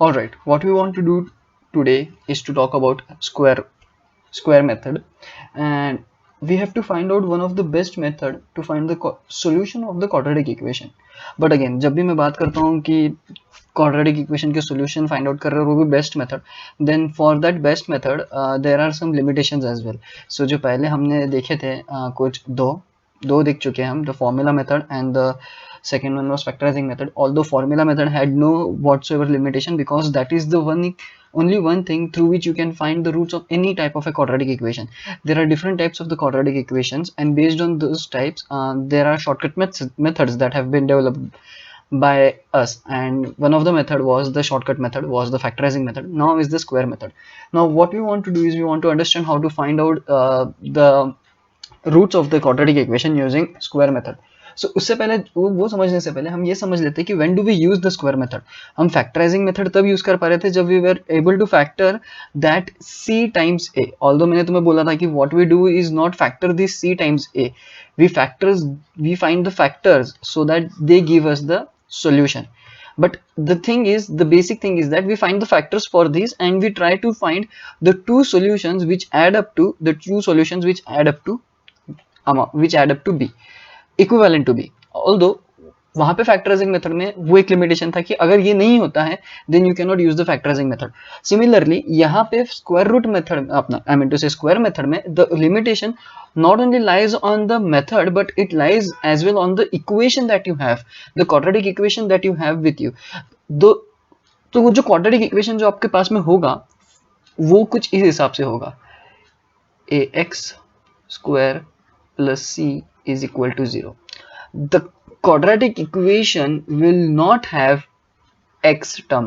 Alright, what we want to do today is to talk about square method, and we have to find out one of the best method to find the solution of the quadratic equation. But again, जब भी मैं बात करता हूँ कि quadratic equation के solution find out कर रहे हो वो भी best method, then for that best method there are some limitations as well. So जो पहले हमने देखे थे कुछ दो देख चुके हैं हम, the formula method and the second one was factorizing method. Although formula method had no whatsoever limitation, because that is the only one thing through which you can find the roots of any type of a quadratic equation. There are different types of the quadratic equations, and based on those types there are shortcut methods that have been developed by us, and one of the method was the shortcut method, was the factorizing method. Now is the square method. Now what we want to do is we want to understand how to find out the roots of the quadratic equation using square method. So उससे पहले वो समझने से पहले हम ये समझ लेते हैं कि when do we use the square method. हम factorizing method तब यूज कर पा रहे थे जब we were able to factor that c times a. Although मैंने तुम्हें बोला था कि what we do is not factor this c times a, we find the factors so that they give us the solution. But the thing is, the basic thing is that we find the factors for these and we try to find the two solutions which add up to b, equivalent to B. Although वहां पे factorising method में वो एक limitation था कि अगर ये नहीं होता है then you can not use the factorising method. Similarly यहाँ पे स्क्वायर रूट मेथड अपना I mean to say square method में the limitation not only lies on the method but it lies as well on the equation that you have, the quadratic equation that you have with you. तो वो जो quadratic equation जो आपके पास में होगा वो कुछ इस हिसाब से होगा, ax square plus c is equal to 0. The quadratic equation will not have x term.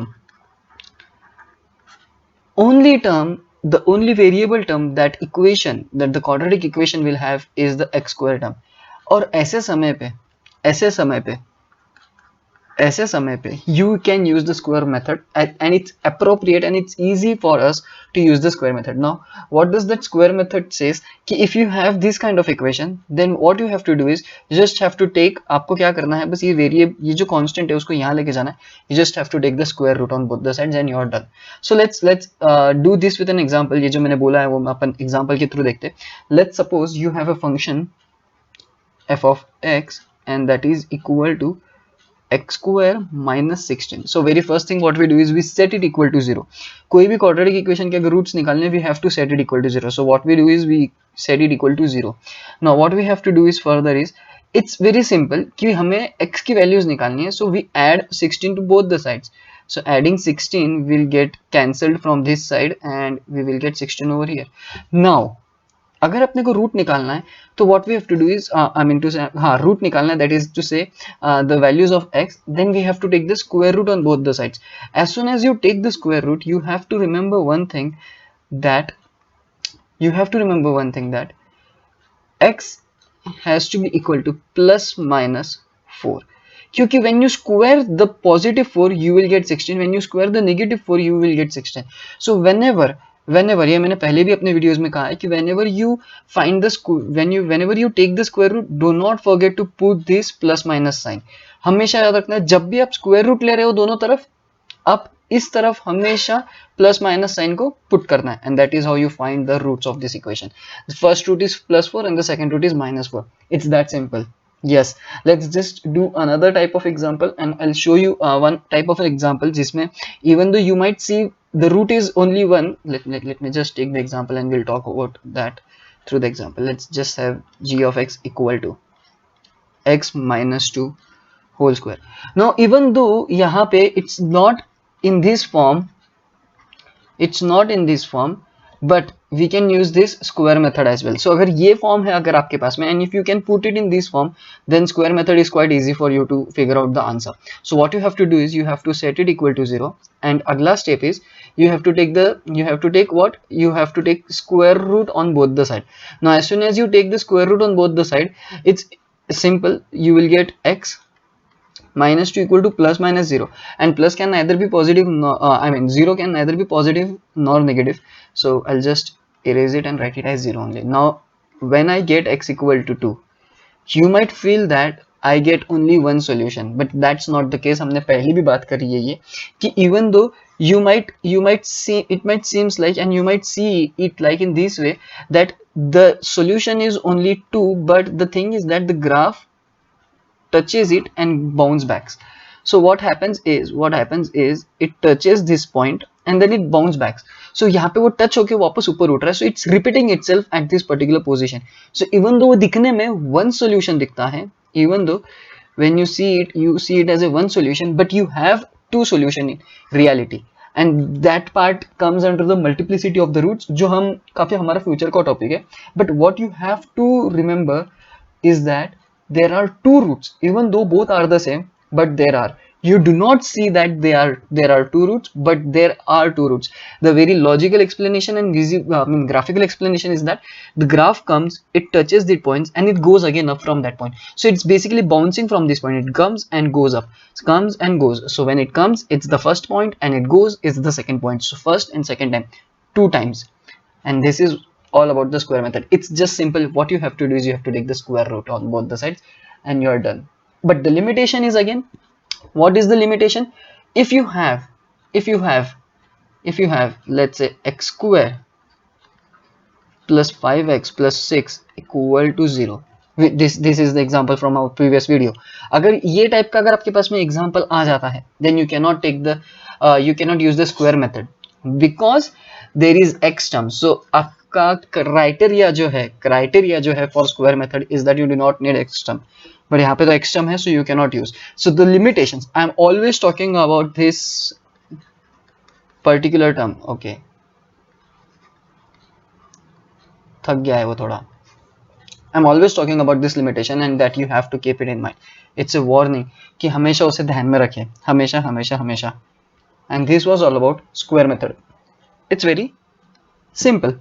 The only variable term that the quadratic equation will have is the x square term. और ऐसे समय पे you can use the square method and it's appropriate and it's easy for us to use the square method. Now what does that square method says कि if you have this kind of equation then what you have to do is you just have to take, आपको क्या करना है बस ये जो constant है उसको यहाँ लेके जाना है, you just have to take the square root on both the sides and you're done. So let's do this with an example. ये जो मैंने बोला है वो अपन example के through देखते. Let's suppose you have a function f of x and that is equal to x square minus 16. So very first thing what we do is we set it equal to 0. कोई भी quadratic equation के अगर roots निकालने we have to set it equal to 0. So what we do is we set it equal to 0. Now what we have to do is further is it's very simple कि हमें x की values निकालनी है, so we add 16 to both the sides. So adding 16 will get cancelled from this side and we will get 16 over here. Now अगर अपने को root निकालना है तो what we have to do is I mean to say root निकालना है, that is to say the values of X, then we have to take the square root on both the sides. As soon as you take the square root you have to remember one thing that x has to be equal to plus minus 4, क्योंकि when you square the positive 4 you will get 16, when you square the negative 4 you will get 16. So whenever ये मैंने पहले भी अपने videos में कहा है कि whenever you take the square root do not forget to put this plus minus sign. हमेशा याद रखना है जब भी आप स्क्वायर रूट ले रहे हो दोनों तरफ, आप इस तरफ हमेशा प्लस माइनस साइन को पुट करना है, and that is how you find the roots of this equation. First root is +4 and the second root is -4. It's that simple. Yes, let's just do another type of example and I'll show you one type of example जिसमें even though you might see the root is only one, let me just take the example and we'll talk about that through the example. Let's just have g of x equal to x minus 2 whole square. Now even though यहाँ पे it's not in this form but we can use this square method as well. So अगर ये form है अगर आपके पास में and if you can put it in this form then square method is quite easy for you to figure out the answer. So what you have to do is you have to set it equal to 0 and अगला step is you have to take square root on both the side. Now as soon as you take the square root on both the side, it's simple, you will get x minus 2 equal to plus minus 0, and plus can neither be positive 0 can neither be positive nor negative, so I'll just erase it and write it as 0 only. Now when I get x equal to 2, you might feel that I get only one solution, but that's not the case. हमने पहले भी बात करी है ये कि even though you might see it might seems like and you might see it like in this way that the solution is only 2, but the thing is that the graph touches it and bounce back. So what happens is it touches this point and then it bounce back. So यहाँ पे वो touch होके वापस ऊपर उठ रहा है. So it's repeating itself at this particular position. So even though वो दिखने में one solution दिखता है, even though when you see it as a one solution, but you have two solution in reality. And that part comes under the multiplicity of the roots, जो हम काफी हमारा future का topic है. But what you have to remember is that there are two roots, even though both are the same, but you do not see that there are two roots, but there are two roots. The very logical explanation and graphical explanation is that the graph comes, it touches the points and it goes again up from that point. So it's basically bouncing from this point. It comes and goes up, it comes and goes. So when it comes, it's the first point, and it goes, it's the second point. So first and second time, two times. And this is all about the square method. It's just simple. What you have to do is you have to take the square root on both the sides and you're done. But the limitation is, again, what is the limitation? If you have let's say x square plus 5x plus 6 equal to 0. This is the example from our previous video. अगर ये type का अगर आपके पास में example आ जाता है, then you cannot use the square method because there is x term. So आपका criteria जो है for square method is that you do not need x term. But यहाँ पे तो x term है, so you cannot use. So the limitations, I am always talking about this particular term. Okay, थक गया है वो थोड़ा. I'm always talking about this limitation and that you have to keep it in mind. It's a warning कि हमेशा उसे ध्यान में रखें, हमेशा. And this was all about square method. It's very simple.